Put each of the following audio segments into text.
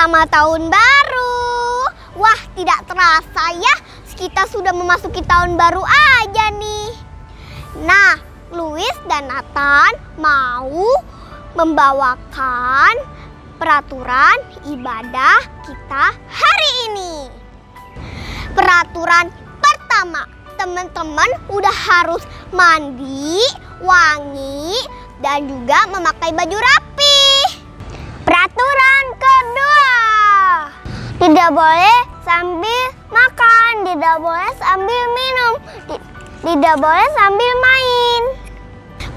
Selamat tahun baru. Wah, tidak terasa ya, kita sudah memasuki tahun baru aja nih. Nah, Louis dan Nathan mau membawakan peraturan ibadah kita hari ini. Peraturan pertama, teman-teman udah harus mandi, wangi, dan juga memakai baju rapi. Peraturan kedua, tidak boleh sambil makan, tidak boleh sambil minum, tidak boleh sambil main.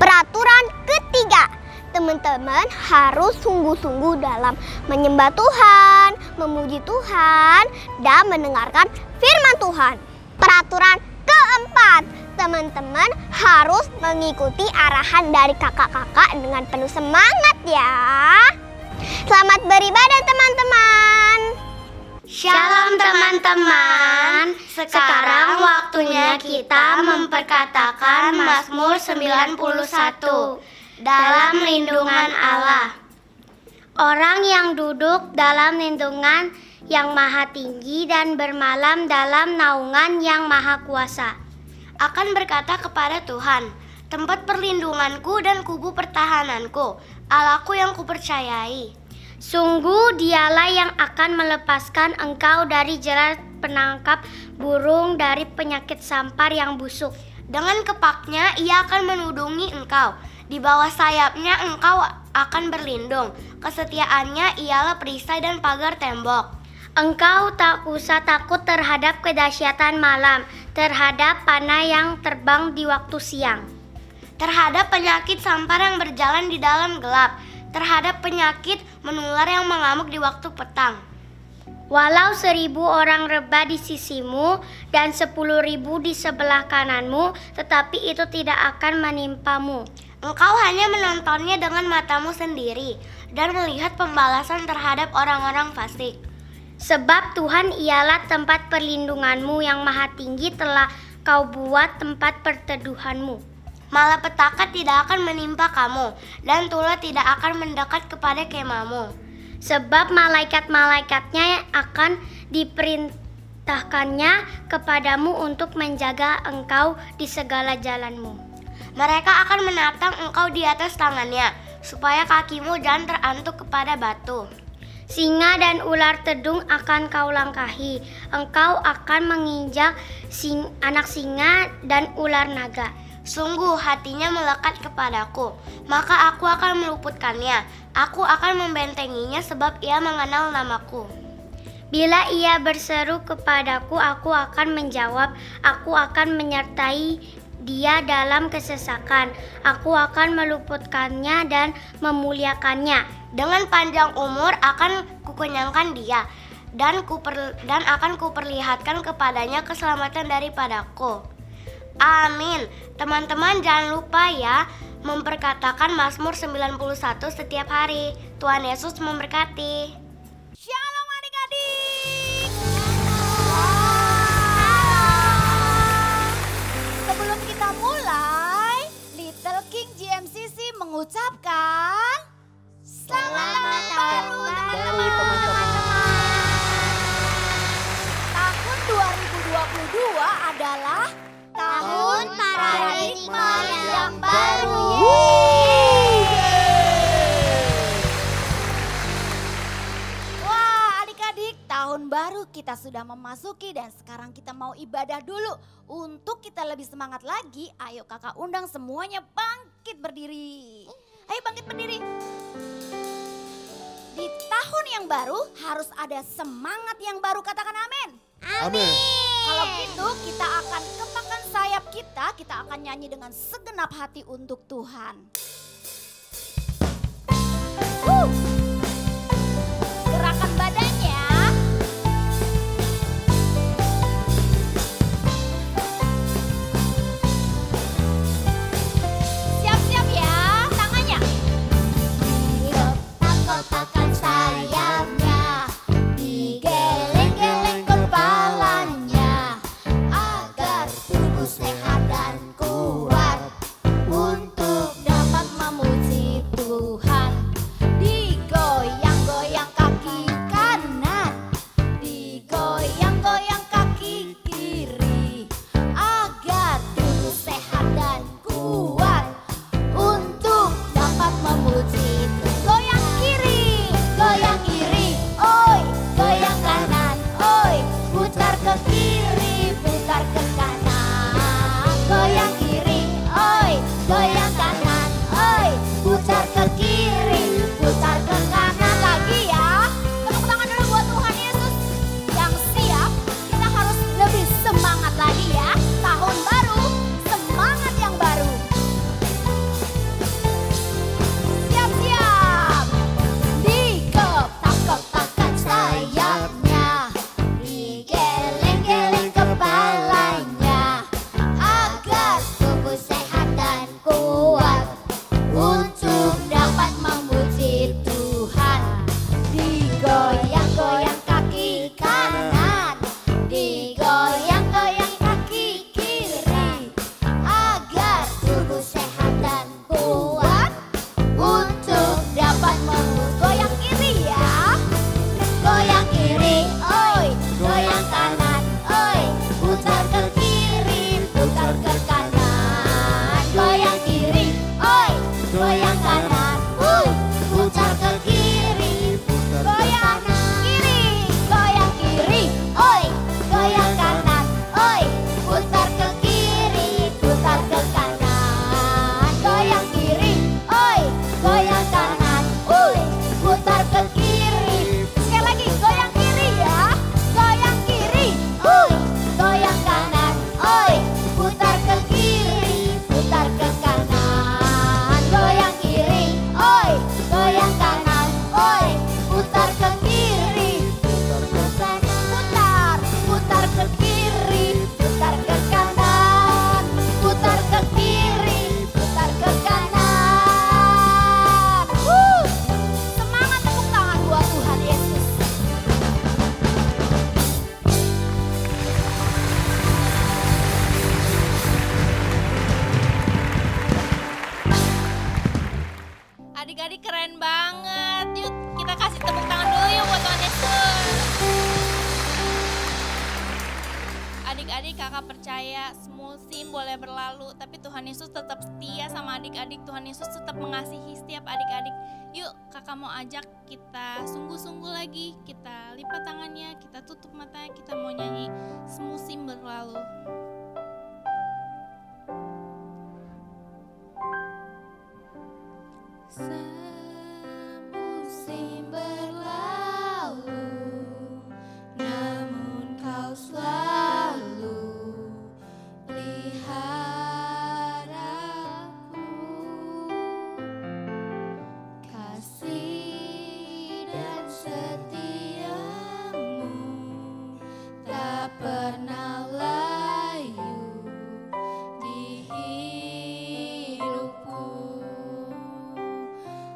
Peraturan ketiga, teman-teman harus sungguh-sungguh dalam menyembah Tuhan, memuji Tuhan, dan mendengarkan firman Tuhan. Peraturan keempat, teman-teman harus mengikuti arahan dari kakak-kakak dengan penuh semangat ya. Selamat beribadah teman-teman. Shalom teman-teman. Sekarang waktunya kita memperkatakan Mazmur 91 dalam lindungan Allah. Orang yang duduk dalam lindungan yang maha tinggi dan bermalam dalam naungan yang maha kuasa akan berkata kepada Tuhan, tempat perlindunganku dan kubu pertahananku, Allahku yang kupercayai. Sungguh dialah yang akan melepaskan engkau dari jerat penangkap burung, dari penyakit sampar yang busuk. Dengan kepaknya ia akan menudungi engkau, di bawah sayapnya engkau akan berlindung. Kesetiaannya ialah perisai dan pagar tembok. Engkau tak usah takut terhadap kedahsyatan malam, terhadap panah yang terbang di waktu siang, terhadap penyakit sampar yang berjalan di dalam gelap, terhadap penyakit menular yang mengamuk di waktu petang. Walau 1.000 orang rebah di sisimu dan 10.000 di sebelah kananmu, tetapi itu tidak akan menimpamu. Engkau hanya menontonnya dengan matamu sendiri dan melihat pembalasan terhadap orang-orang fasik. Sebab Tuhan ialah tempat perlindunganmu, yang maha tinggi telah kau buat tempat perteduhanmu. Malapetaka tidak akan menimpa kamu, dan tulah tidak akan mendekat kepada kemahmu. Sebab malaikat-malaikatnya akan diperintahkannya kepadamu untuk menjaga engkau di segala jalanmu. Mereka akan menatang engkau di atas tangannya, supaya kakimu jangan terantuk kepada batu. Singa dan ular tedung akan kau langkahi, engkau akan menginjak anak singa dan ular naga. Sungguh hatinya melekat kepadaku, maka aku akan meluputkannya. Aku akan membentenginya sebab ia mengenal namaku. Bila ia berseru kepadaku, aku akan menjawab. Aku akan menyertai dia dalam kesesakan. Aku akan meluputkannya dan memuliakannya. Dengan panjang umur akan kukenyangkan dia, dan akan kuperlihatkan kepadanya keselamatan daripadaku. Amin. Teman-teman jangan lupa ya memperkatakan Mazmur 91 setiap hari. Tuhan Yesus memberkati. Shalom adik-adik. Sebelum kita mulai, Little King GMCC mengucapkan Selamat Baru teman-teman. Tahun 2022 adalah tahun paradigma yang baru. Wah, adik-adik, tahun baru kita sudah memasuki dan sekarang kita mau ibadah dulu. Untuk kita lebih semangat lagi, ayo kakak undang semuanya bangkit berdiri. Ayo bangkit berdiri. Di tahun yang baru harus ada semangat yang baru, katakan amin. Amin. Kalau gitu kita akan kepakkan sayap kita akan nyanyi dengan segenap hati untuk Tuhan. Gerakan badannya. Siap-siap ya, tangannya. Kotak-kotakan sayapnya, digeleng-geleng kepalanya, agar tubuh sehat dan kuat untuk dapat cepat mau goyang kiri ya. Goyang kiri, oi, goyang kanan, oi, putar ke kiri, putar ke kanan. Goyang kiri, oi, goyang kanan, putar ke kiri, goyang kiri, goyang kiri, oi, goyang kanan, oi, putar ke kiri, putar ke kanan. Goyang kiri, oi, goyang kanan, putar ke kiri. Sekali lagi, goyang kiri ya, goyang kiri, goyang kanan, oi, putar ke kiri, putar ke kanan. Goyang kiri, oi, goyang kanan, oi, putar ke kiri, putar ke kanan, putar ke kiri, putar ke kanan, putar ke kiri, putar ke kanan. Semangat, tepuk tangan buat Tuhan Yesus. Adik-adik keren banget. Yuk kita kasih tepuk tangan dulu yuk buat Tuhan Yesus. Adik-adik, kakak percaya musim boleh berlalu, tapi Tuhan Yesus tetap setia sama adik-adik. Tuhan Yesus tetap mengasihi setiap adik-adik. Yuk kakak mau ajak kita sungguh-sungguh lagi. Kita lipat tangannya, kita tutup matanya, kita mau nyanyi semusim berlalu. Semusim berlalu, namun kau selalu pelihara aku. Kasih dan setiamu tak pernah layu di hidupku.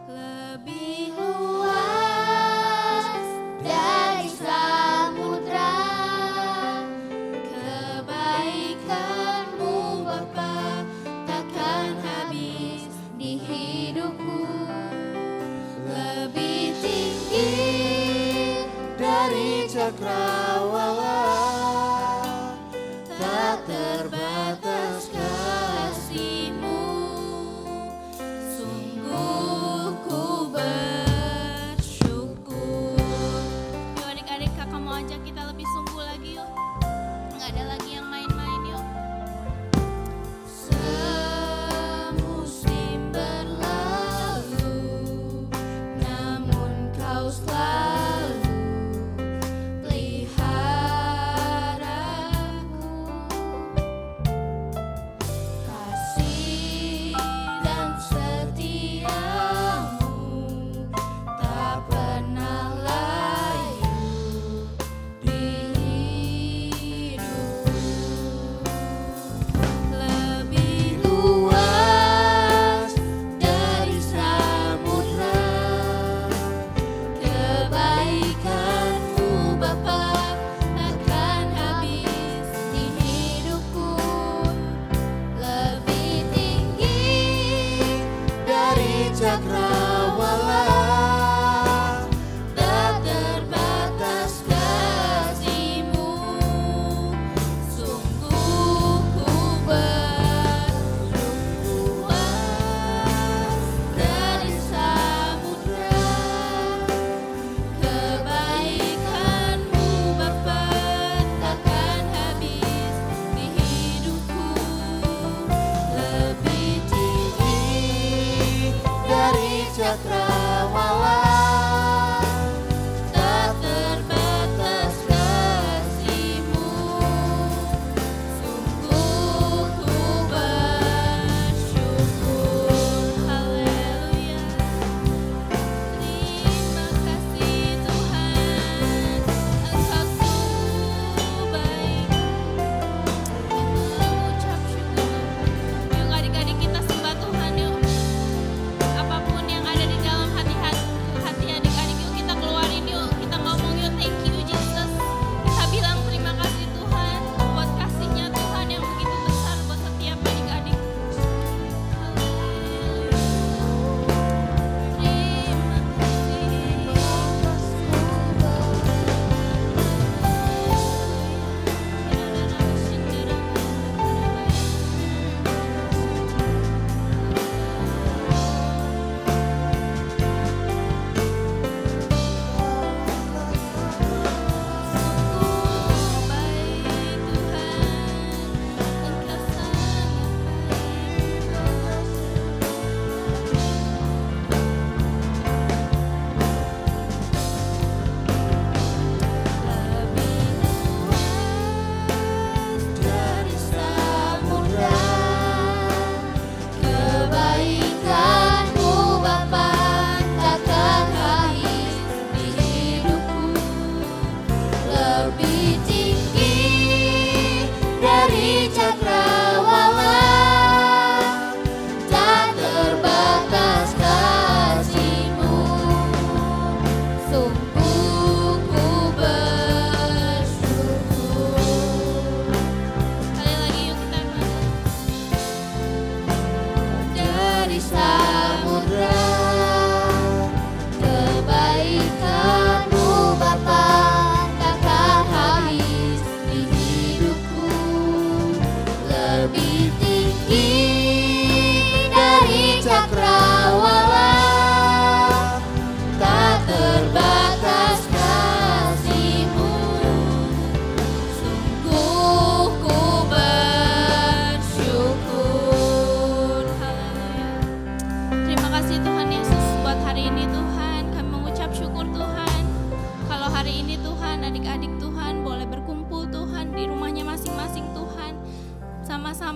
Lebih luas dari samudra, kebaikanmu Bapa takkan habis di hidupku. Lebih tinggi dari cakrawala, tak terbatas kasih-Mu. Sungguh ku bersyukur. Yuk adik-adik, kakak mau ajak kita lebih sungguh lagi yuk. Nggak ada lagi yang main-main yuk. Semusim berlalu, namun kau selalu pelihara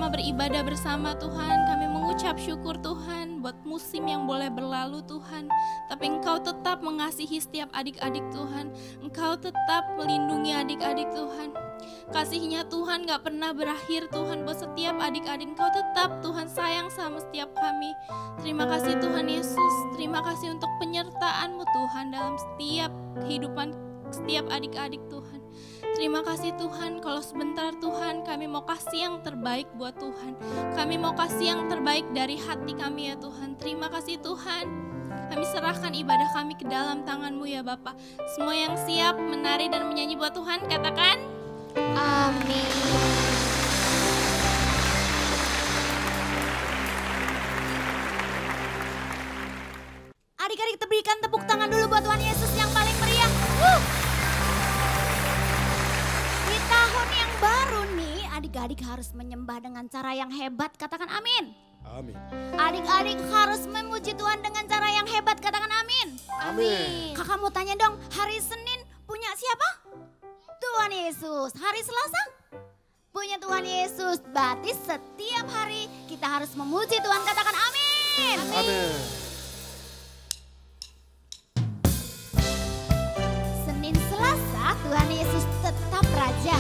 sama-sama beribadah bersama Tuhan. Kami mengucap syukur Tuhan buat musim yang boleh berlalu Tuhan. Tapi Engkau tetap mengasihi setiap adik-adik Tuhan. Engkau tetap melindungi adik-adik Tuhan. Kasihnya Tuhan gak pernah berakhir Tuhan buat setiap adik-adik. Engkau tetap Tuhan sayang sama setiap kami. Terima kasih Tuhan Yesus. Terima kasih untuk penyertaan-Mu Tuhan dalam setiap kehidupan setiap adik-adik Tuhan. Terima kasih Tuhan, kalau sebentar Tuhan kami mau kasih yang terbaik buat Tuhan. Kami mau kasih yang terbaik dari hati kami ya Tuhan. Terima kasih Tuhan. Kami serahkan ibadah kami ke dalam tangan-Mu ya Bapa. Semua yang siap menari dan menyanyi buat Tuhan, katakan Amin. Adik-adik kita berikan tepuk tangan dulu buat Tuhan Yesus yang paling meriah. Di tahun yang baru nih, adik-adik harus menyembah dengan cara yang hebat, katakan amin. Amin. Adik-adik harus memuji Tuhan dengan cara yang hebat, katakan amin. Amin. Kakak mau tanya dong, hari Senin punya siapa? Tuhan Yesus. Hari Selasa? Punya Tuhan Yesus. Berarti setiap hari kita harus memuji Tuhan, katakan amin. Amin. Senin Selasa Tuhan Yesus tetap Raja.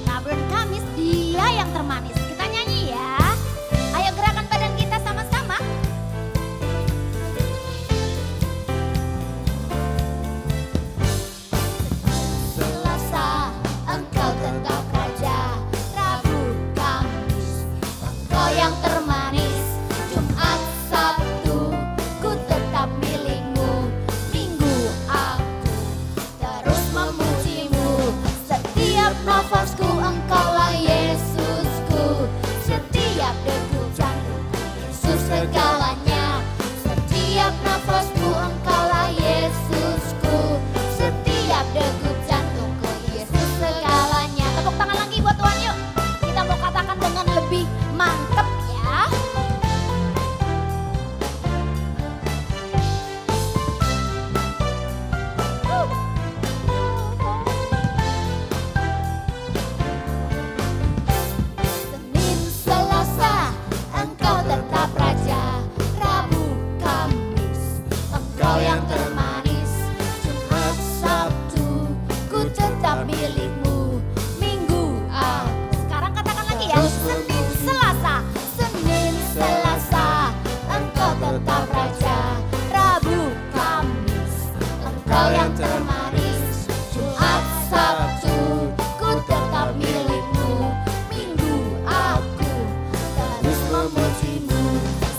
Rabu dan Kamis Dia yang termanis. Kita nyanyi ya. Ayo gerakan badan kita sama-sama. Selasa Engkau tetap Raja. Rabu Kamis Engkau yang termanis. Jumat Sabtu ku tetap milikmu. Minggu aku terus memujimu. Setiap nafasku Engkaulah Yesusku. Setiap degup jantungku Yesus segalanya. Setiap nafasku Engkaulah Yesusku. Setiap degup jantungku Yesus segalanya. Tepuk tangan lagi buat Tuhan yuk. Kita mau katakan dengan lebih mantep ya. Senin Selasa Engkau tetap Raja. Rabu Kamis Engkau yang termanis. Jumat Sabtu ku tetap milikmu. Minggu sekarang katakan lagi ya. Senin Selasa. Senin Selasa Engkau tetap Raja. Rabu Kamis Engkau yang termanis. Jumat Sabtu ku tetap milikmu. Minggu aku terus memujimu.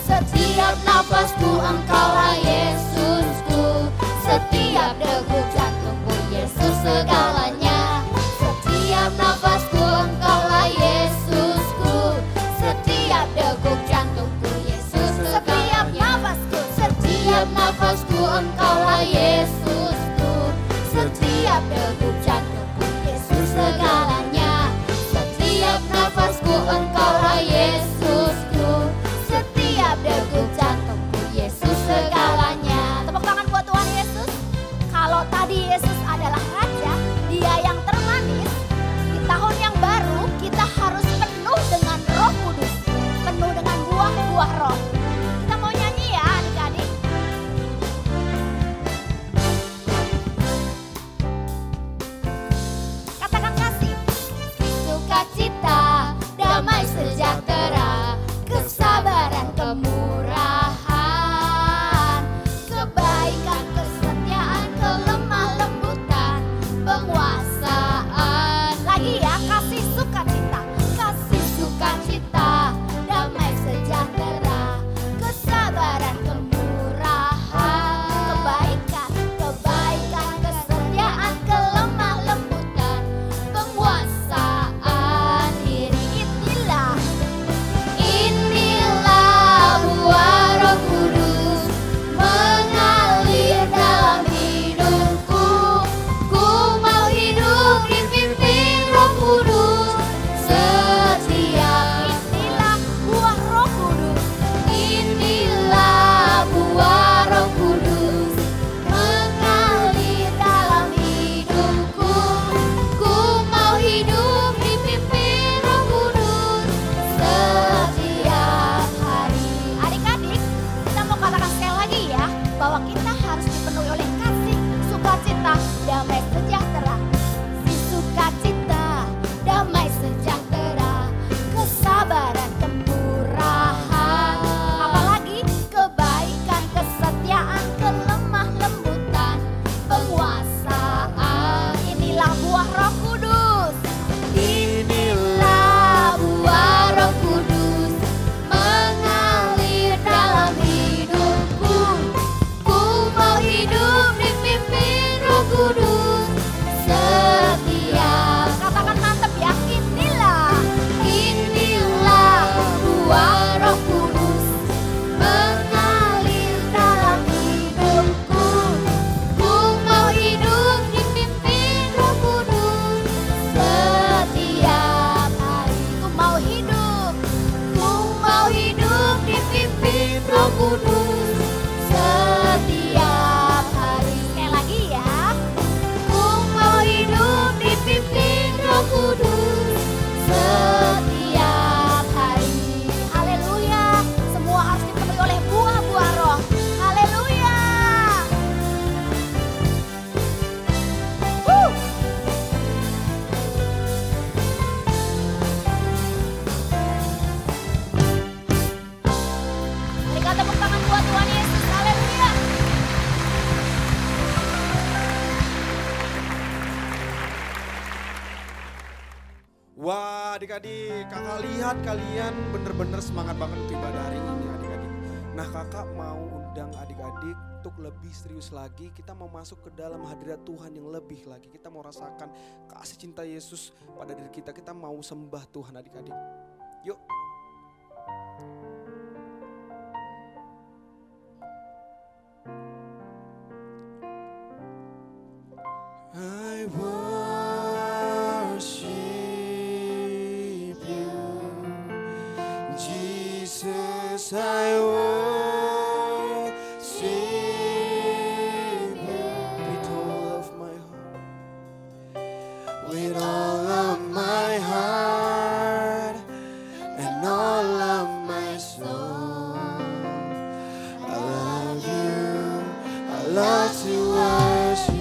Setiap nafasku Engkaulah Yesusku. Setiap degup jantungku Yesus segalanya. Setiap nafasku Engkaulah Yesusku. Setiap degup jantungku Yesus segalanya. Setiap nafasku Engkaulah Yesusku. Setiap degup jantungku Yesus segalanya. Setiap nafasku Engkaulah Yesusku. Setiap degup jantungku Yesus segalanya. Adik-adik, kakak lihat kalian bener-bener semangat banget untuk ibadah hari ini adik-adik. Nah kakak mau undang adik-adik untuk lebih serius lagi. Kita mau masuk ke dalam hadirat Tuhan yang lebih lagi. Kita mau rasakan kasih cinta Yesus pada diri kita. Kita mau sembah Tuhan adik-adik. Yuk. I worship you, Jesus, I worship you with all of my heart, with all of my heart and all of my soul. I love you, I love to worship.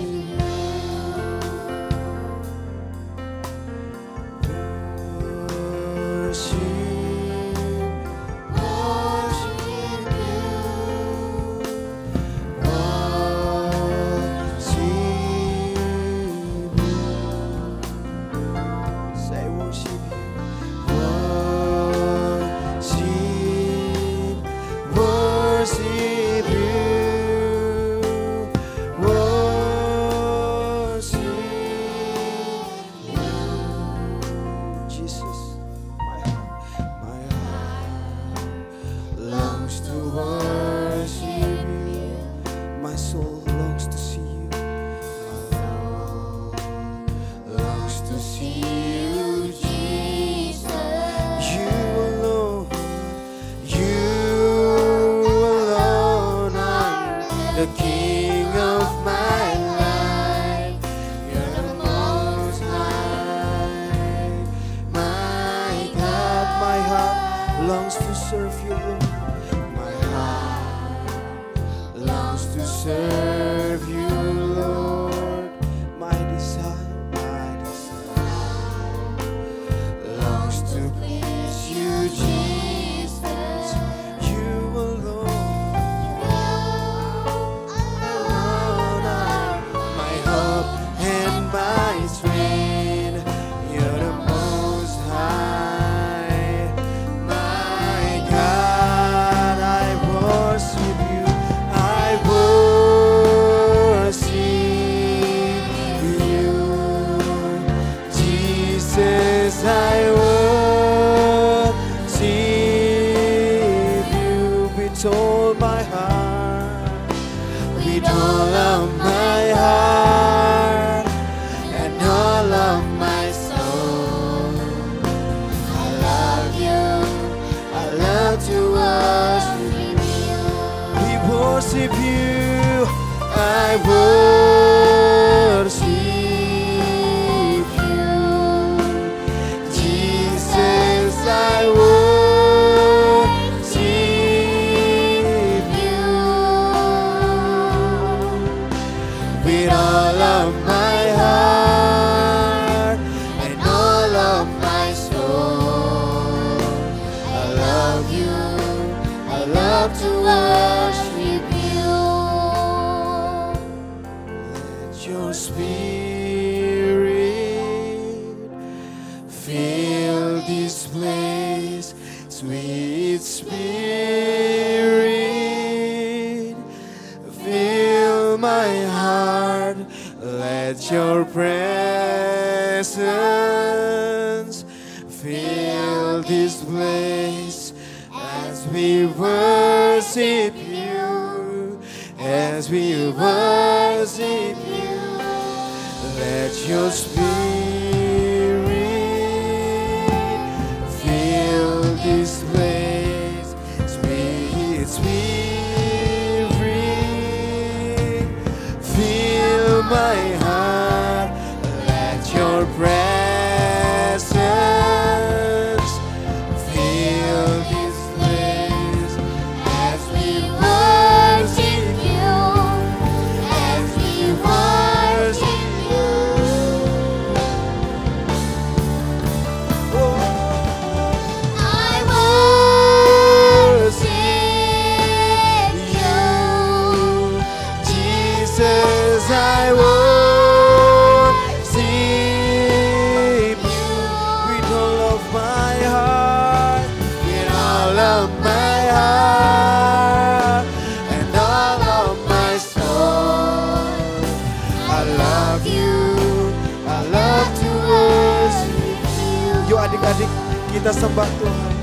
Adik-adik kita sembah Tuhan.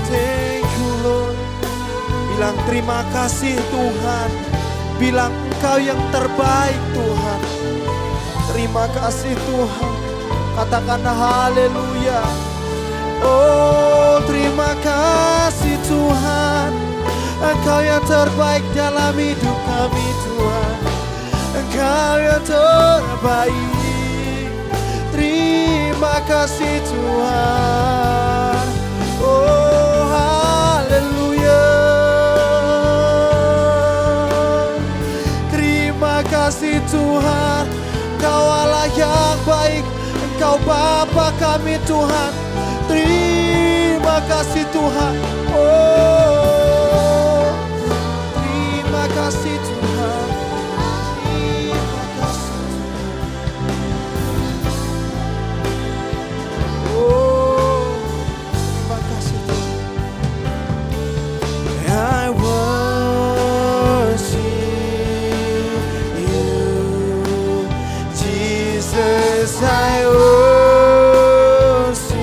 Thank you Lord. Bilang terima kasih Tuhan. Bilang Engkau yang terbaik Tuhan. Terima kasih Tuhan. Katakanlah haleluya. Oh terima kasih Tuhan. Engkau yang terbaik dalam hidup kami Tuhan. Engkau yang terbaik. Terima kasih Tuhan. Oh haleluya. Terima kasih Tuhan. Engkau Allah yang baik. Engkau Bapa kami Tuhan. Terima kasih Tuhan. Oh terima kasih Tuhan. Terima kasih Tuhan. Oh terima kasih Tuhan. I worship you, Jesus. I worship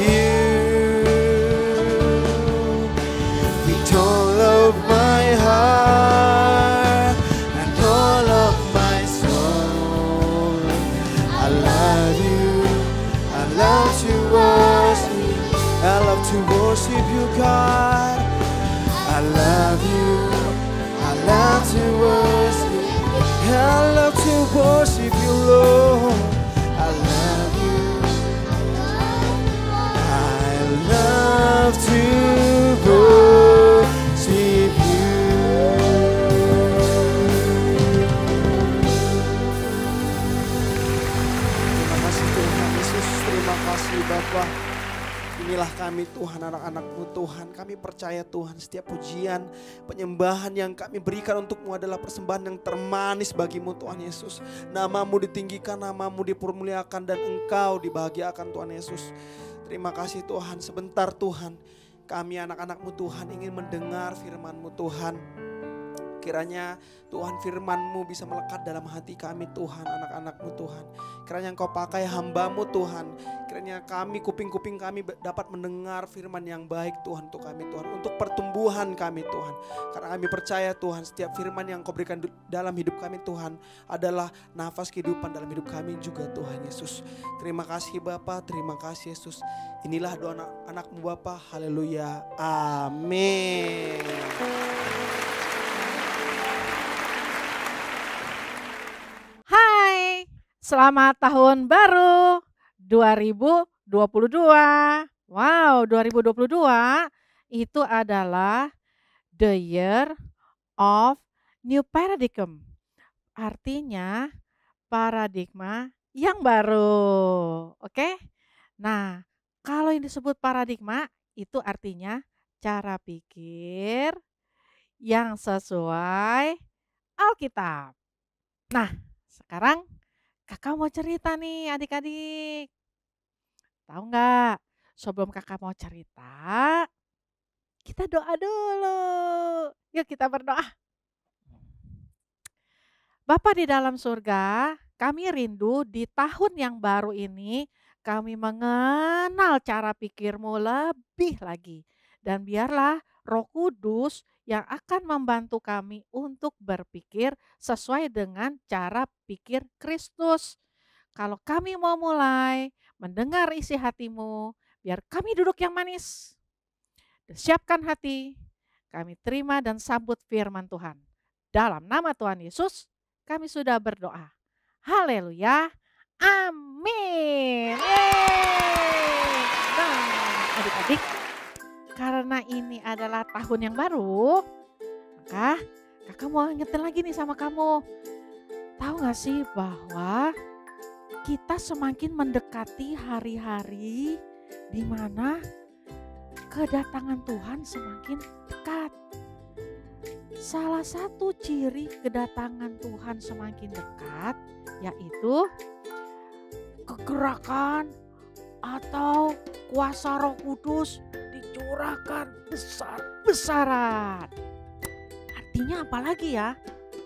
you with all of my heart and all of my soul. I love you. I love to worship. I love to worship you, God. I love you. I love to worship. I love to worship you, Lord. I love you. I love to worship you. Terima kasih Tuhan Yesus. Terima kasih Bapa. Inilah kami Tuhan, anak-anak-Mu Tuhan. Kami percaya Tuhan setiap pujian, penyembahan yang kami berikan untuk-Mu adalah persembahan yang termanis bagi-Mu Tuhan Yesus. Nama-Mu ditinggikan, Nama-Mu dipermuliakan dan Engkau dibahagiakan Tuhan Yesus. Terima kasih Tuhan. Sebentar Tuhan, kami anak-anak-Mu Tuhan ingin mendengar firman-Mu Tuhan. Kiranya Tuhan firman-Mu bisa melekat dalam hati kami Tuhan, anak-anak-Mu Tuhan. Kiranya Engkau pakai hamba-Mu Tuhan. Kiranya kami, kuping-kuping kami dapat mendengar firman yang baik Tuhan untuk kami Tuhan. Untuk pertumbuhan kami Tuhan. Karena kami percaya Tuhan setiap firman yang Kau berikan dalam hidup kami Tuhan adalah nafas kehidupan dalam hidup kami juga Tuhan Yesus. Terima kasih Bapa, terima kasih Yesus. Inilah doa anak-Mu Bapa, haleluya, amin. Hai, selamat tahun baru 2022. Wow, 2022 itu adalah the year of new paradigm. Artinya paradigma yang baru. Oke? Nah, kalau yang disebut paradigma itu artinya cara pikir yang sesuai Alkitab. Nah, sekarang kakak mau cerita nih adik-adik. Tahu nggak? Sebelum kakak mau cerita, kita doa dulu. Yuk kita berdoa. Bapa di dalam surga, kami rindu di tahun yang baru ini kami mengenal cara pikir-Mu lebih lagi. Dan biarlah Roh Kudus yang akan membantu kami untuk berpikir sesuai dengan cara pikir Kristus. Kalau kami mau mulai mendengar isi hati-Mu, biar kami duduk yang manis. Siapkan hati, kami terima dan sambut firman Tuhan. Dalam nama Tuhan Yesus, kami sudah berdoa. Haleluya, amin. Yeay. Nah, adik-adik, karena ini adalah tahun yang baru, maka kakak mau ingetin lagi nih sama kamu. Tahu gak sih bahwa kita semakin mendekati hari-hari di mana kedatangan Tuhan semakin dekat. Salah satu ciri kedatangan Tuhan semakin dekat yaitu kegerakan atau kuasa Roh Kudus dicurahkan besar-besaran. Artinya apa lagi ya?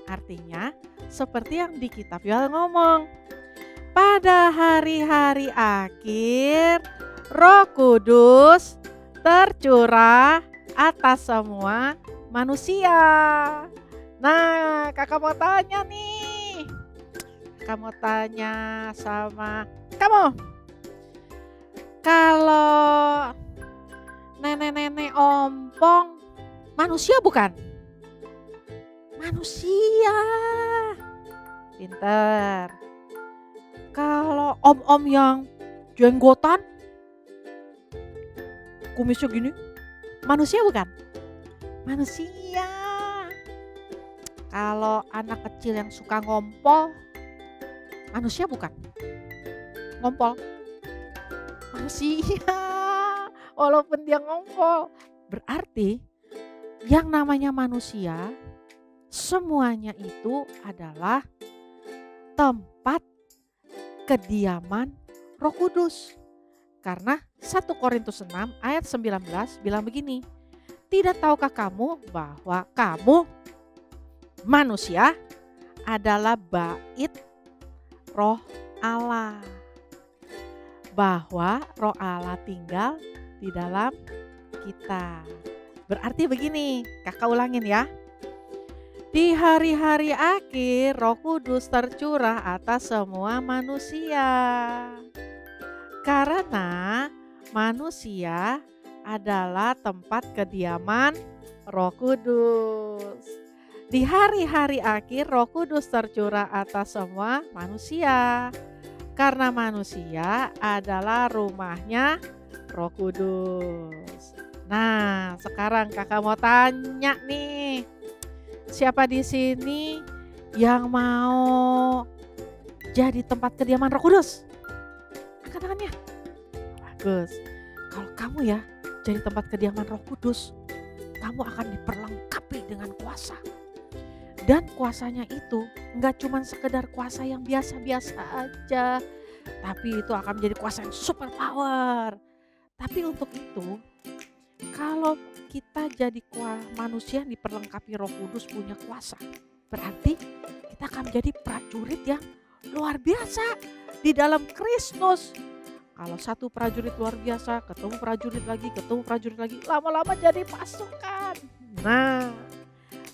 Artinya seperti yang di kitab Yoel ngomong, pada hari-hari akhir Roh Kudus tercurah atas semua manusia. Nah, kakak mau tanya nih. Kakak mau tanya sama kamu. Kalau nenek-nenek ompong manusia bukan? Manusia. Pinter. Kalau om-om yang jenggotan, kumisnya gini, manusia bukan? Manusia. Kalau anak kecil yang suka ngompol, manusia bukan? Ngompol. Manusia. Walaupun dia ngompol. Berarti yang namanya manusia, semuanya itu adalah tempat kediaman Roh Kudus. Karena 1 Korintus 6 ayat 19 bilang begini, tidak tahukah kamu bahwa kamu manusia adalah bait Roh Allah. Bahwa Roh Allah tinggal di dalam kita. Berarti begini, kakak ulangin ya. Di hari-hari akhir Roh Kudus tercurah atas semua manusia. Karena manusia adalah tempat kediaman Roh Kudus. Di hari-hari akhir Roh Kudus tercurah atas semua manusia. Karena manusia adalah rumahnya Roh Kudus. Nah, sekarang kakak mau tanya nih. Siapa di sini yang mau jadi tempat kediaman Roh Kudus? Angkat tangannya. Bagus. Kalau kamu ya jadi tempat kediaman Roh Kudus, kamu akan diperlengkapi dengan kuasa. Dan kuasanya itu enggak cuma sekedar kuasa yang biasa-biasa aja, tapi itu akan menjadi kuasa yang super power. Tapi untuk itu, kalau kita jadi manusia yang diperlengkapi Roh Kudus punya kuasa, berarti kita akan menjadi prajurit yang luar biasa di dalam Kristus. Kalau satu prajurit luar biasa, ketemu prajurit lagi, lama-lama jadi pasukan. Nah,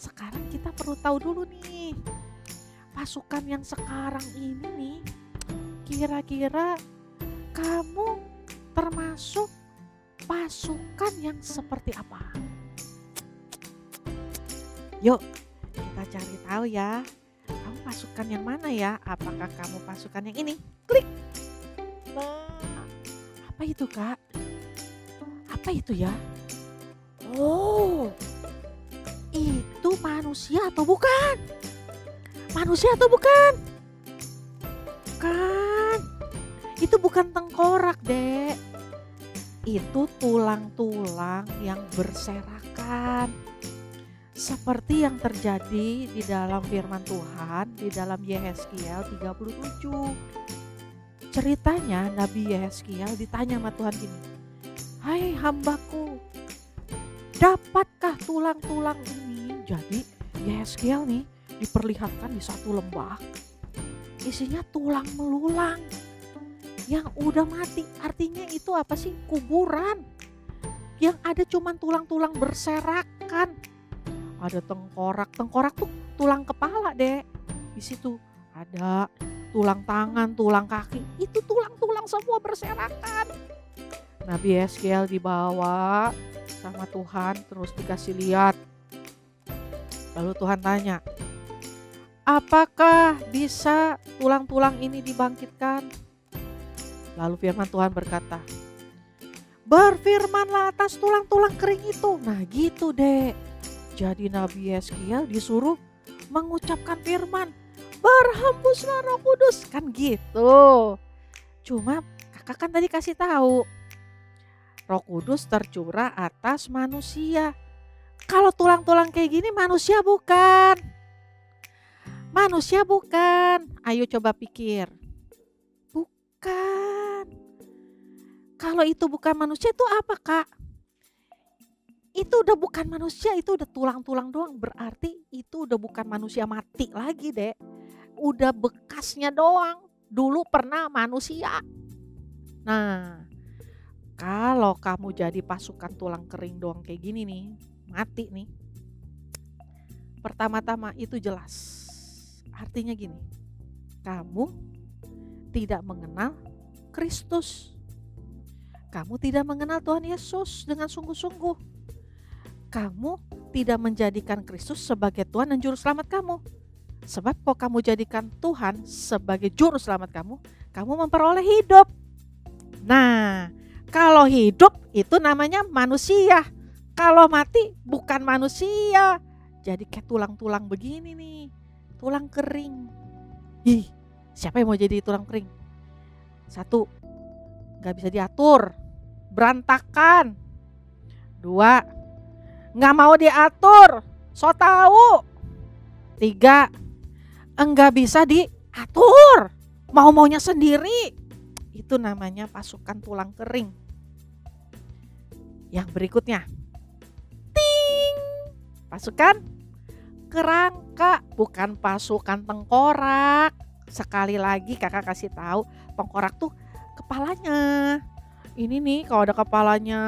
sekarang kita perlu tahu dulu nih, pasukan yang sekarang ini nih, kira-kira kamu termasuk pasukan yang seperti apa? Yuk kita cari tahu ya. Kamu pasukan yang mana ya? Apakah kamu pasukan yang ini? Klik. Nah, apa itu kak? Apa itu ya? Oh, itu manusia atau bukan? Manusia atau bukan? Bukan. Itu bukan tengkorak, Dek. Itu tulang-tulang yang berserakan. Seperti yang terjadi di dalam firman Tuhan di dalam Yehezkiel 37. Ceritanya Nabi Yehezkiel ditanya sama Tuhan gini, "Hai hambaku, dapatkah tulang-tulang ini?" Jadi Yehezkiel nih diperlihatkan di satu lembah, isinya tulang melulang yang udah mati. Artinya itu apa sih? Kuburan. Yang ada cuman tulang-tulang berserakan. Ada tengkorak tuh tulang kepala, Dek. Di situ ada tulang tangan, tulang kaki. Itu tulang-tulang semua berserakan. Nabi Yehezkiel dibawa sama Tuhan terus dikasih lihat. Lalu Tuhan tanya, apakah bisa tulang-tulang ini dibangkitkan? Lalu firman Tuhan berkata, berfirmanlah atas tulang-tulang kering itu. Nah gitu, Dek. Jadi Nabi Yehezkiel disuruh mengucapkan firman, berhembuslah Roh Kudus, kan gitu. Cuma kakak kan tadi kasih tahu, Roh Kudus tercurah atas manusia. Kalau tulang-tulang kayak gini manusia bukan? Manusia bukan. Ayo coba pikir. Bukan. Kalau itu bukan manusia itu apa, Kak? Itu udah bukan manusia, itu udah tulang-tulang doang. Berarti itu udah bukan manusia mati lagi, Dek. Udah bekasnya doang. dulu pernah manusia. Nah, kalau kamu jadi pasukan tulang kering doang kayak gini nih, mati nih. Pertama-tama itu jelas. Artinya gini, kamu tidak mengenal Kristus. Kamu tidak mengenal Tuhan Yesus dengan sungguh-sungguh. Kamu tidak menjadikan Kristus sebagai Tuhan dan Juru Selamat kamu. Sebab kalau kamu jadikan Tuhan sebagai Juru Selamat kamu memperoleh hidup. Nah, kalau hidup itu namanya manusia. Kalau mati bukan manusia. Jadi kayak tulang-tulang begini nih. Tulang kering. Ih, siapa yang mau jadi tulang kering? Satu, gak bisa diatur, berantakan. Dua, gak mau diatur, so tahu. Tiga, enggak bisa diatur, mau-maunya sendiri. Itu namanya pasukan tulang kering. Yang berikutnya, ting, pasukan kerangka, bukan pasukan tengkorak. Sekali lagi kakak kasih tahu, tengkorak tuh kepalanya. Ini nih kalau ada kepalanya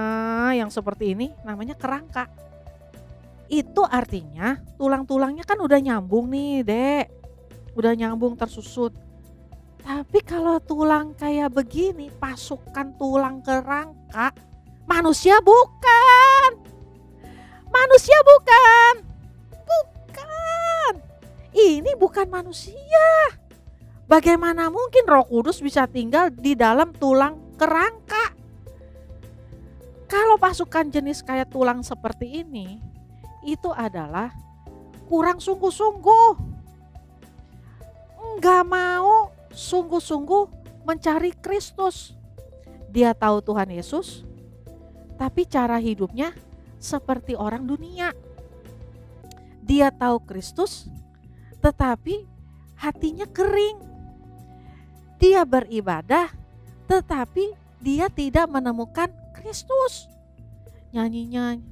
yang seperti ini namanya kerangka. Itu artinya tulang-tulangnya kan udah nyambung nih dek. Udah nyambung tersusut. Tapi kalau tulang kayak begini, pasukan tulang kerangka, manusia bukan. Manusia bukan. Bukan. Ini bukan manusia. Bagaimana mungkin Roh Kudus bisa tinggal di dalam tulang kerangka? Kalau pasukan jenis kayak tulang seperti ini, itu adalah kurang sungguh-sungguh. Enggak mau sungguh-sungguh mencari Kristus. Dia tahu Tuhan Yesus, tapi cara hidupnya seperti orang dunia. Dia tahu Kristus, tetapi hatinya kering. Dia beribadah, tetapi dia tidak menemukan Kristus. Nyanyinya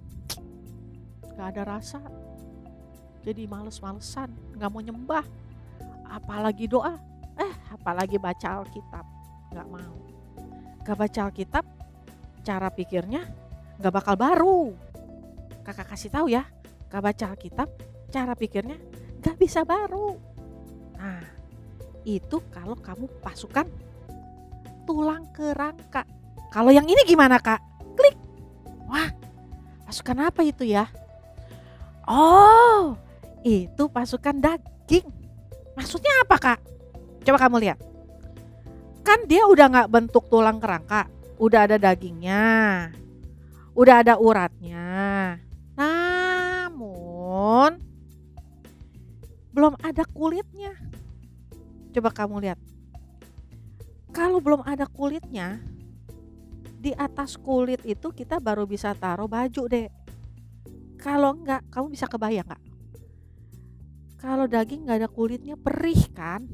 gak ada rasa, jadi males-malesan, gak mau nyembah. Apalagi doa, apalagi baca Alkitab, gak mau. Gak baca Alkitab, cara pikirnya gak bakal baru. Kakak kasih tahu ya, gak baca Alkitab, cara pikirnya gak bisa baru. Nah, itu kalau kamu pasukan tulang kerangka. Kalau yang ini gimana kak? Klik. Wah, pasukan apa itu ya? Oh, itu pasukan daging. Maksudnya apa kak? Coba kamu lihat. Kan dia udah gak bentuk tulang kerangka. Udah ada dagingnya. Udah ada uratnya. Namun belum ada kulitnya. Coba kamu lihat. Kalau belum ada kulitnya, di atas kulit itu kita baru bisa taruh baju deh. Kalau enggak, kamu bisa kebayang enggak? Kalau daging enggak ada kulitnya perih kan?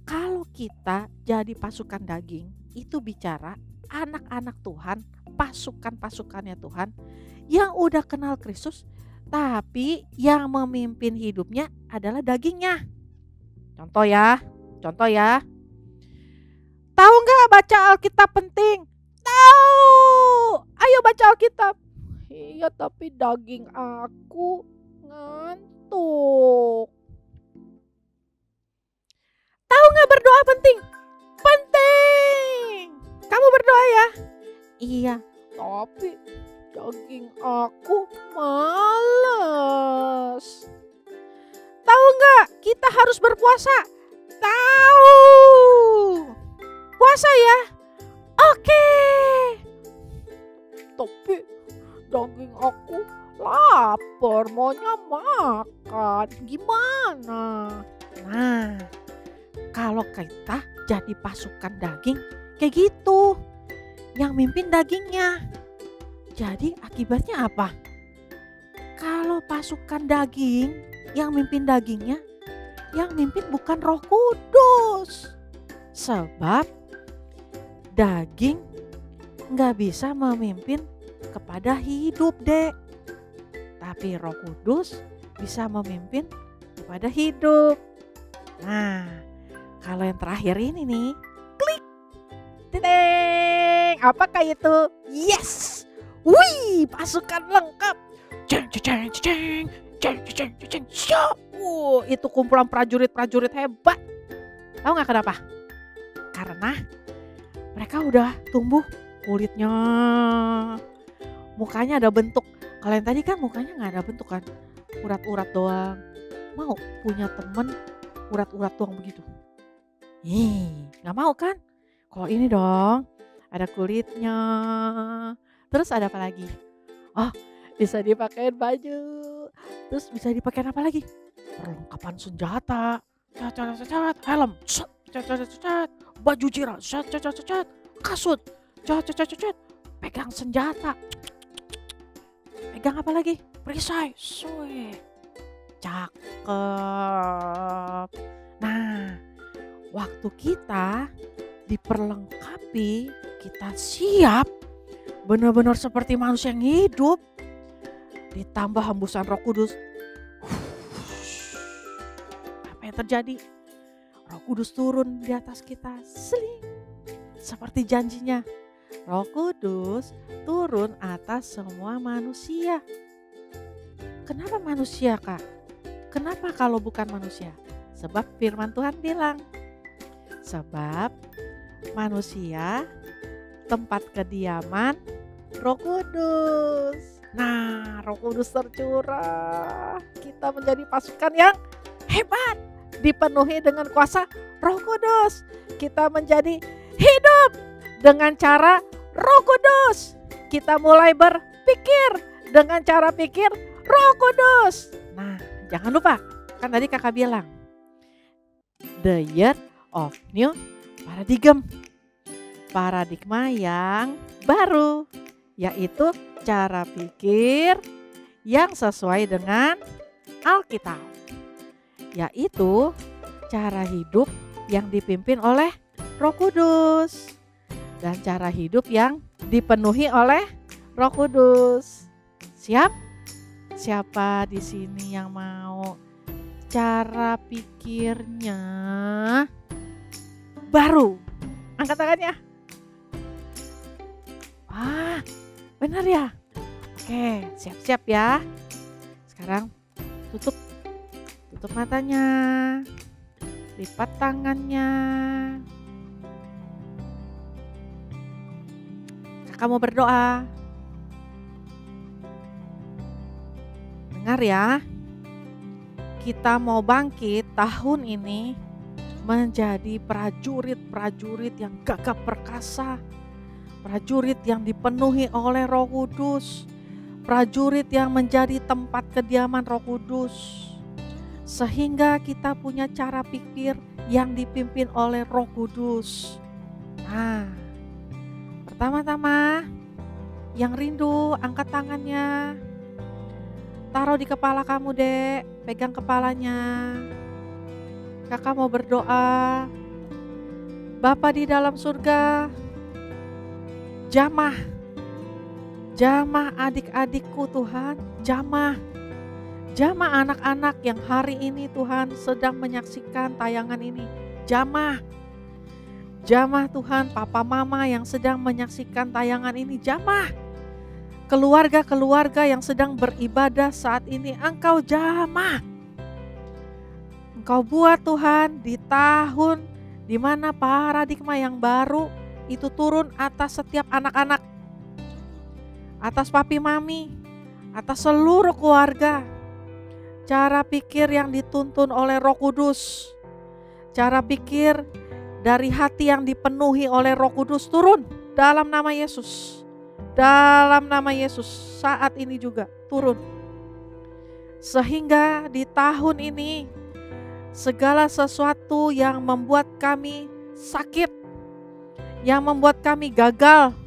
Kalau kita jadi pasukan daging, itu bicara anak-anak Tuhan, pasukan-pasukannya Tuhan yang udah kenal Kristus, tapi yang memimpin hidupnya adalah dagingnya. Contoh ya. Tahu nggak baca Alkitab penting? Tahu. Ayo baca Alkitab. Iya, tapi daging aku ngantuk. Tahu nggak berdoa penting? Penting. Kamu berdoa ya? Iya, tapi daging aku males. Tahu nggak kita harus berpuasa? Tahu. Puasa ya? Oke. Tapi daging aku lapar, maunya makan. Gimana? Nah, kalau kita jadi pasukan daging kayak gitu, yang mimpin dagingnya. Jadi akibatnya apa? Kalau pasukan daging, yang mimpin dagingnya, yang mimpin bukan Roh Kudus. Sebab daging gak bisa memimpin kepada hidup dek. Tapi Roh Kudus bisa memimpin kepada hidup. Nah, Kalau yang terakhir ini nih, klik. Ding, apakah itu? Yes! Wih, pasukan lengkap. Ceng, ceng, ceng, ceng, ceng, ceng, siap. Itu kumpulan prajurit-prajurit hebat. Tahu nggak kenapa? Karena mereka udah tumbuh kulitnya, mukanya ada bentuk. Kalau yang tadi kan mukanya nggak ada bentuk kan, urat-urat doang. Mau punya temen urat-urat doang begitu? Nggak mau kan? Kalau ini dong, ada kulitnya. Terus ada apa lagi? Oh, bisa dipakai baju. Terus bisa dipakai apa lagi? Perlengkapan senjata. Helm. Baju jirah. Kasut. Pegang senjata. Pegang apa lagi? Perisai. Cakep. Nah, waktu kita diperlengkapi, kita siap benar-benar seperti manusia yang hidup, ditambah hembusan Roh Kudus. Apa yang terjadi? Roh Kudus turun di atas kita, seling, seperti janjinya. Roh Kudus turun atas semua manusia. Kenapa manusia, Kak? Kenapa kalau bukan manusia? Sebab firman Tuhan bilang, sebab manusia tempat kediaman Roh Kudus. Nah, Roh Kudus tercurah. Kita menjadi pasukan yang hebat, dipenuhi dengan kuasa Roh Kudus. Kita menjadi hidup dengan cara Roh Kudus. Kita mulai berpikir dengan cara pikir Roh Kudus. Nah, jangan lupa, kan tadi kakak bilang, the year of new paradigm. Paradigma yang baru, yaitu cara pikir yang sesuai dengan Alkitab, yaitu cara hidup yang dipimpin oleh Roh Kudus dan cara hidup yang dipenuhi oleh Roh Kudus. Siap? Siapa di sini yang mau cara pikirnya baru? Angkat tangannya. Benar ya? Oke, siap-siap ya. Sekarang tutup matanya, lipat tangannya. Kakak mau berdoa. Dengar ya, kita mau bangkit tahun ini menjadi prajurit-prajurit yang gagah perkasa. Prajurit yang dipenuhi oleh Roh Kudus, prajurit yang menjadi tempat kediaman Roh Kudus, sehingga kita punya cara pikir yang dipimpin oleh Roh Kudus. Nah, pertama-tama yang rindu angkat tangannya, taruh di kepala kamu, Dek, pegang kepalanya. Kakak mau berdoa. Bapa di dalam surga, jamah adik-adikku Tuhan, jamah anak-anak yang hari ini Tuhan sedang menyaksikan tayangan ini, jamah Tuhan papa mama yang sedang menyaksikan tayangan ini, jamah keluarga-keluarga yang sedang beribadah saat ini, Engkau jamah, Engkau buat Tuhan di tahun di mana paradigma yang baru itu turun atas setiap anak-anak, atas papi mami, atas seluruh keluarga. Cara pikir yang dituntun oleh Roh Kudus, cara pikir dari hati yang dipenuhi oleh Roh Kudus turun dalam nama Yesus. Dalam nama Yesus saat ini juga turun. Sehingga di tahun ini segala sesuatu yang membuat kami sakit, yang membuat kami gagal,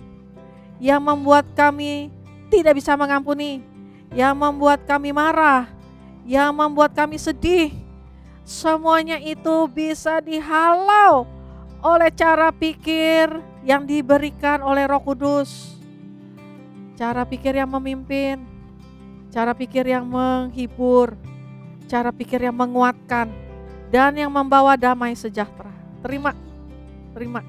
yang membuat kami tidak bisa mengampuni, yang membuat kami marah, yang membuat kami sedih, semuanya itu bisa dihalau oleh cara pikir yang diberikan oleh Roh Kudus. Cara pikir yang memimpin, cara pikir yang menghibur, cara pikir yang menguatkan, dan yang membawa damai sejahtera. terima, terima,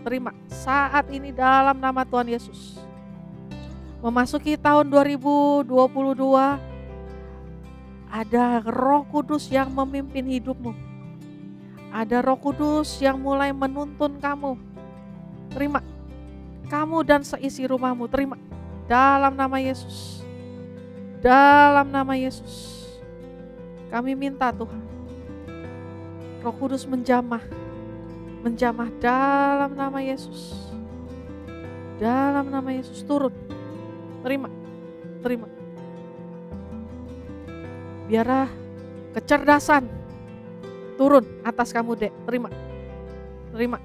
terima. Saat ini dalam nama Tuhan Yesus. Memasuki tahun 2022, ada Roh Kudus yang memimpin hidupmu. Ada Roh Kudus yang mulai menuntun kamu. Terima. Kamu dan seisi rumahmu, terima. Dalam nama Yesus. Dalam nama Yesus. Kami minta Tuhan, Roh Kudus menjamah dalam nama Yesus. Dalam nama Yesus turun. Terima, terima. Biarlah kecerdasan turun atas kamu, Dek. Terima, terima.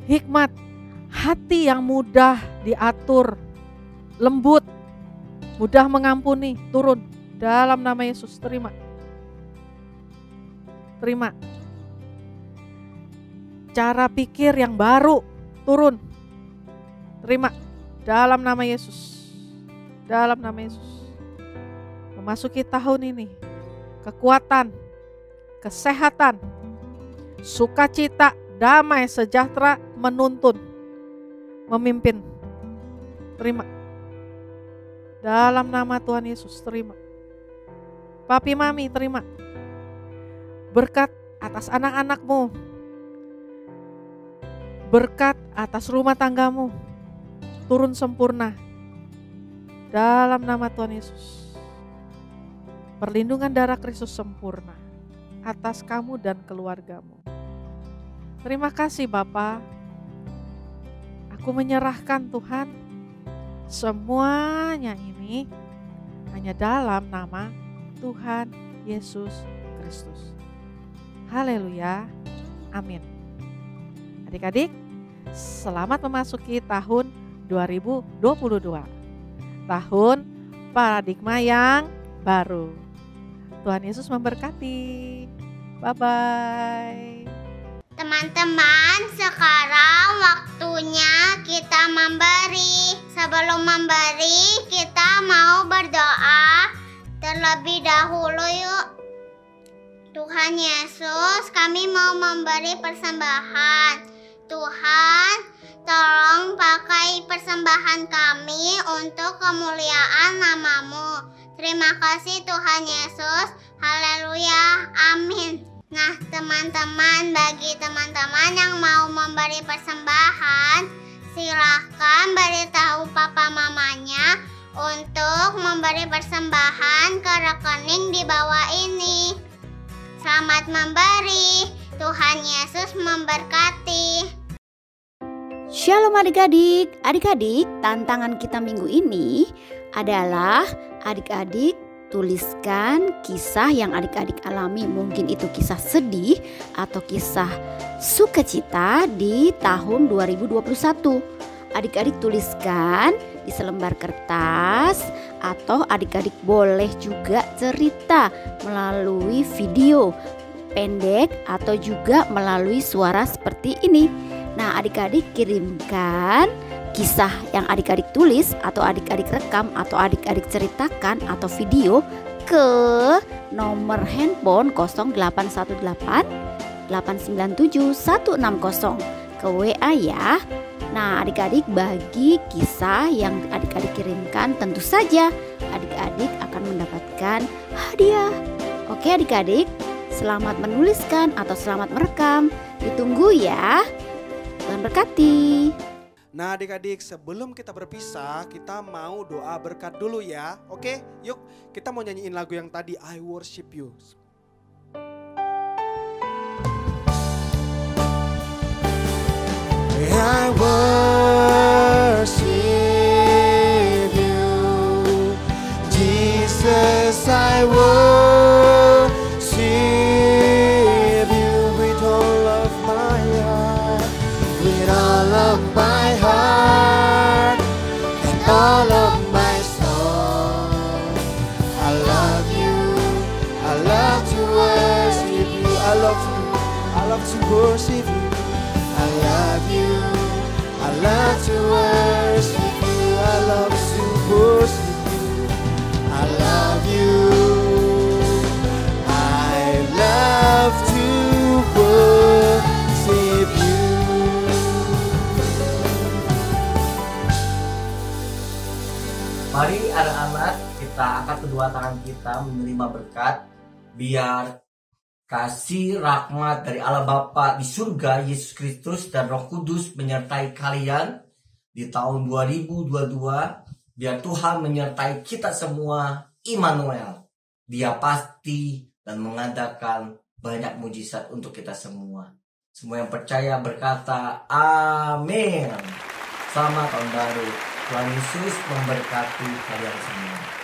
Hikmat, hati yang mudah diatur, lembut, mudah mengampuni, turun dalam nama Yesus. Terima, terima. Cara pikir yang baru, turun, terima dalam nama Yesus. Dalam nama Yesus. Memasuki tahun ini, kekuatan, kesehatan, sukacita, damai, sejahtera menuntun, memimpin. Terima. Dalam nama Tuhan Yesus, terima. Papi Mami, terima. Berkat atas anak-anakmu. Berkat atas rumah tanggamu. Turun sempurna. Dalam nama Tuhan Yesus. Perlindungan darah Kristus sempurna atas kamu dan keluargamu. Terima kasih Bapa. Aku menyerahkan Tuhan semuanya ini hanya dalam nama Tuhan Yesus Kristus. Haleluya. Amin. Adik-adik, selamat memasuki tahun 2022. Tahun paradigma yang baru. Tuhan Yesus memberkati. Bye-bye. Teman-teman, sekarang waktunya kita memberi. Sebelum memberi, kita mau berdoa terlebih dahulu yuk. Tuhan Yesus, kami mau memberi persembahan. Tuhan, tolong pakai persembahan kami untuk kemuliaan nama-Mu. Terima kasih Tuhan Yesus. Haleluya. Amin. Nah teman-teman, bagi teman-teman yang mau memberi persembahan, silahkan beritahu papa mamanya untuk memberi persembahan ke rekening di bawah ini. Selamat memberi, Tuhan Yesus memberkati. Shalom adik-adik. Adik-adik, tantangan kita minggu ini adalah adik-adik tuliskan kisah yang adik-adik alami. Mungkin itu kisah sedih atau kisah sukacita di tahun 2021. Adik-adik tuliskan di selembar kertas, atau adik-adik boleh juga cerita melalui video pendek atau juga melalui suara seperti ini. Nah, adik-adik kirimkan kisah yang adik-adik tulis atau adik-adik rekam atau adik-adik ceritakan atau video ke nomor handphone 0818 897 160 ke WA ya. Nah, adik-adik bagi kisah yang adik-adik kirimkan, tentu saja adik-adik akan mendapatkan hadiah. Oke adik-adik, selamat menuliskan atau selamat merekam. Ditunggu ya. Tuhan berkati. Nah adik-adik, sebelum kita berpisah, kita mau doa berkat dulu ya. Oke, yuk kita mau nyanyiin lagu yang tadi, I Worship You. I worship you, Jesus, I worship you with all of my heart, with all of my heart, and all of my soul. I love you, I love to worship you, I love to worship you. I love you, I love to worship you, I love to worship you, I love you, I love to kedua tangan kita menerima berkat. Biar kasih rahmat dari Allah Bapa di surga, Yesus Kristus dan Roh Kudus menyertai kalian di tahun 2022. Biar Tuhan menyertai kita semua, Immanuel. Dia pasti dan mengadakan banyak mujizat untuk kita semua. Semua yang percaya berkata amin. Selamat tahun baru. Tuhan Yesus memberkati kalian semua.